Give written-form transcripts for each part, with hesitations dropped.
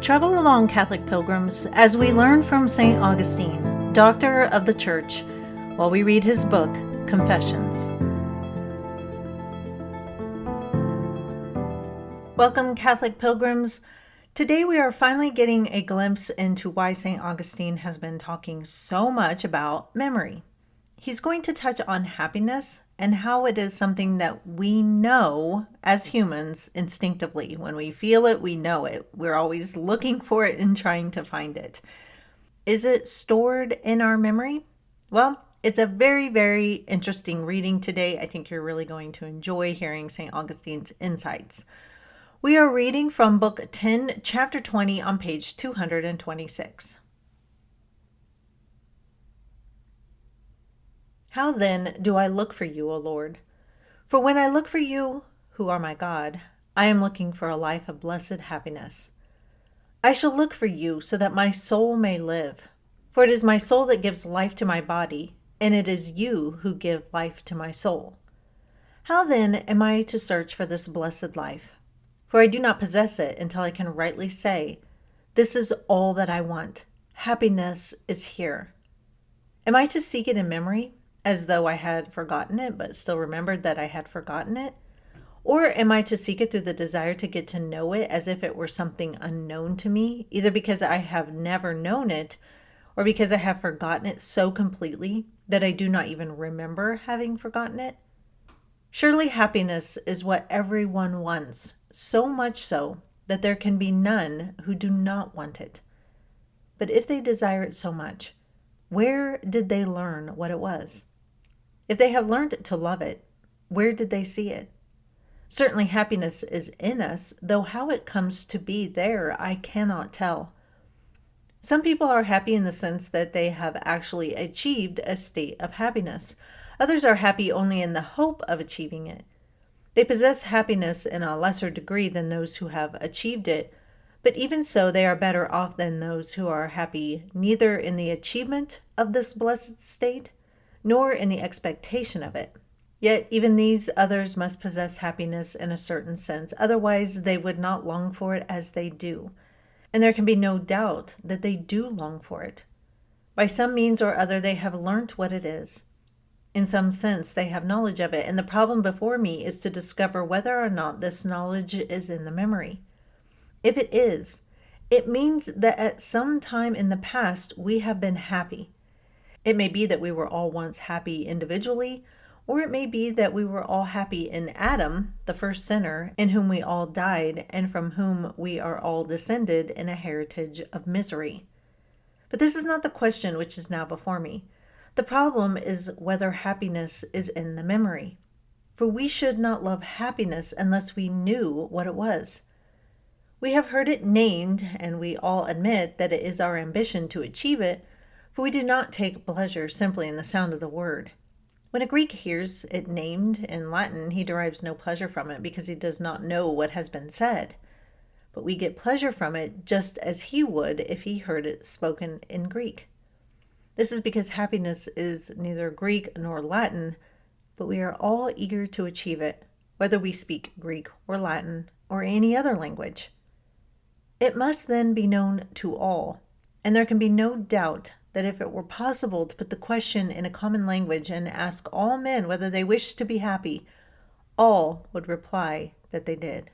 Travel along, Catholic pilgrims, as we learn from St. Augustine, Doctor of the Church, while we read his book, Confessions. Welcome, Catholic pilgrims. Today we are finally getting a glimpse into why St. Augustine has been talking so much about memory. He's going to touch on happiness and how it is something that we know as humans instinctively. When we feel it, we know it. We're always looking for it and trying to find it. Is it stored in our memory? Well, it's a very, very interesting reading today. I think you're really going to enjoy hearing St. Augustine's insights. We are reading from Book 10, Chapter 20 on page 226. How then do I look for you, O Lord? For when I look for you, who are my God, I am looking for a life of blessed happiness. I shall look for you so that my soul may live. For it is my soul that gives life to my body, and it is you who give life to my soul. How then am I to search for this blessed life? For I do not possess it until I can rightly say, this is all that I want. Happiness is here. Am I to seek it in memory, as though I had forgotten it, but still remembered that I had forgotten it? Or am I to seek it through the desire to get to know it as if it were something unknown to me, either because I have never known it, or because I have forgotten it so completely that I do not even remember having forgotten it? Surely happiness is what everyone wants, so much so that there can be none who do not want it. But if they desire it so much, where did they learn what it was? If they have learned to love it, where did they see it? Certainly happiness is in us, though how it comes to be there, I cannot tell. Some people are happy in the sense that they have actually achieved a state of happiness. Others are happy only in the hope of achieving it. They possess happiness in a lesser degree than those who have achieved it, but even so they are better off than those who are happy neither in the achievement of this blessed state, nor in the expectation of it. Yet even these others must possess happiness in a certain sense, otherwise they would not long for it as they do. And there can be no doubt that they do long for it. By some means or other they have learnt what it is. In some sense they have knowledge of it, and the problem before me is to discover whether or not this knowledge is in the memory. If it is, it means that at some time in the past we have been happy. It may be that we were all once happy individually, or it may be that we were all happy in Adam, the first sinner, in whom we all died and from whom we are all descended in a heritage of misery. But this is not the question which is now before me. The problem is whether happiness is in the memory. For we should not love happiness unless we knew what it was. We have heard it named, and we all admit that it is our ambition to achieve it, for we do not take pleasure simply in the sound of the word. When a Greek hears it named in Latin, he derives no pleasure from it because he does not know what has been said. But we get pleasure from it just as he would if he heard it spoken in Greek. This is because happiness is neither Greek nor Latin, but we are all eager to achieve it, whether we speak Greek or Latin or any other language. It must then be known to all, and there can be no doubt that if it were possible to put the question in a common language and ask all men whether they wished to be happy, all would reply that they did.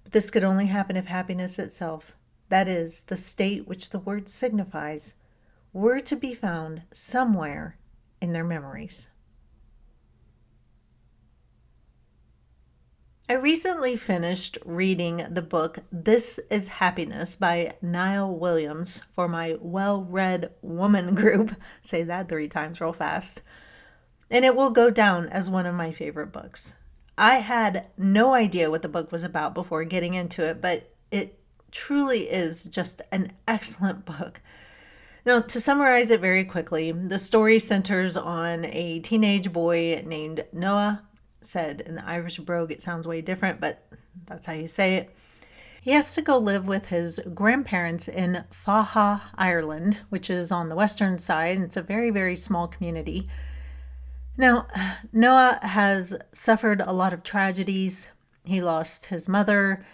But this could only happen if happiness itself, that is, the state which the word signifies, were to be found somewhere in their memories. I recently finished reading the book This is Happiness by Niall Williams for my well-read woman group. Say that 3 times real fast. And it will go down as one of my favorite books. I had no idea what the book was about before getting into it, but it truly is just an excellent book. Now, to summarize it very quickly, the story centers on a teenage boy named Noah. Said in the Irish brogue, it sounds way different, but that's how you say it. He has to go live with his grandparents in Faha, Ireland, which is on the western side. It's a very, very small community. Now, Noah has suffered a lot of tragedies. He lost his mother.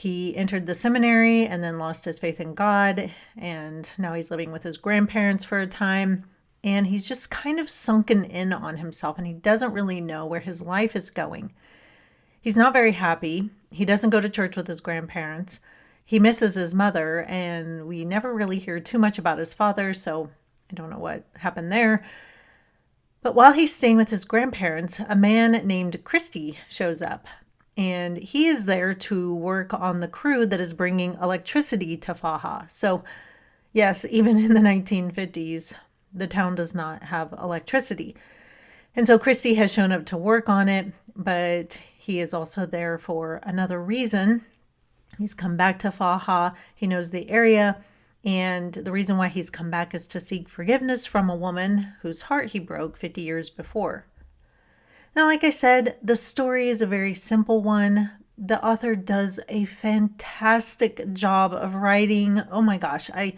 He entered the seminary and then lost his faith in God, and now he's living with his grandparents for a time. And he's just kind of sunken in on himself, and he doesn't really know where his life is going. He's not very happy. He doesn't go to church with his grandparents. He misses his mother, and we never really hear too much about his father, so I don't know what happened there. But while he's staying with his grandparents, a man named Christy shows up, and he is there to work on the crew that is bringing electricity to Faha. So yes, even in the 1950s, the town does not have electricity. And so Christy has shown up to work on it, but he is also there for another reason. He's come back to Faha. He knows the area. And the reason why he's come back is to seek forgiveness from a woman whose heart he broke 50 years before. Now, like I said, the story is a very simple one. The author does a fantastic job of writing. Oh my gosh, I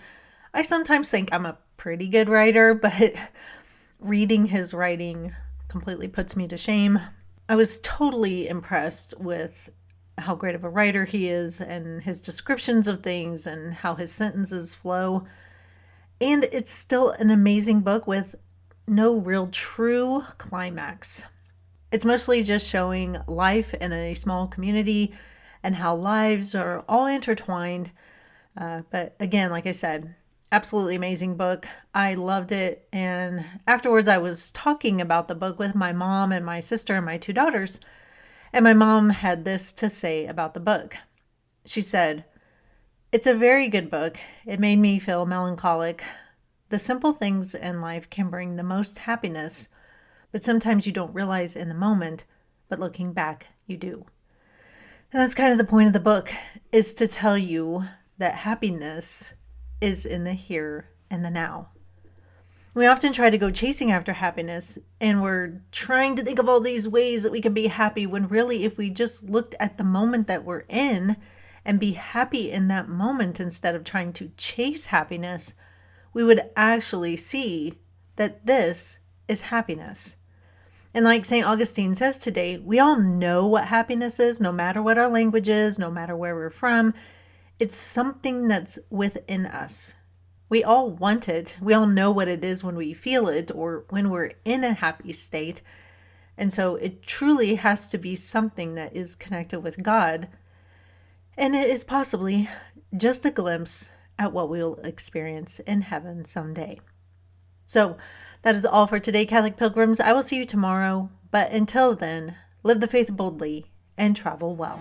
sometimes think I'm a pretty good writer, but reading his writing completely puts me to shame. I was totally impressed with how great of a writer he is and his descriptions of things and how his sentences flow. And it's still an amazing book with no real true climax. It's mostly just showing life in a small community and how lives are all intertwined. But again, like I said, absolutely amazing book. I loved it. And afterwards, I was talking about the book with my mom and my sister and my 2 daughters. And my mom had this to say about the book. She said, "It's a very good book. It made me feel melancholic. The simple things in life can bring the most happiness, but sometimes you don't realize in the moment, but looking back, you do." And that's kind of the point of the book, is to tell you that happiness is in the here and the now. We often try to go chasing after happiness, and we're trying to think of all these ways that we can be happy, when really, if we just looked at the moment that we're in and be happy in that moment instead of trying to chase happiness, we would actually see that this is happiness. And like St. Augustine says today, we all know what happiness is, no matter what our language is, no matter where we're from. It's something that's within us. We all want it. We all know what it is when we feel it or when we're in a happy state. And so it truly has to be something that is connected with God. And it is possibly just a glimpse at what we'll experience in heaven someday. So that is all for today, Catholic Pilgrims. I will see you tomorrow. But until then, live the faith boldly and travel well.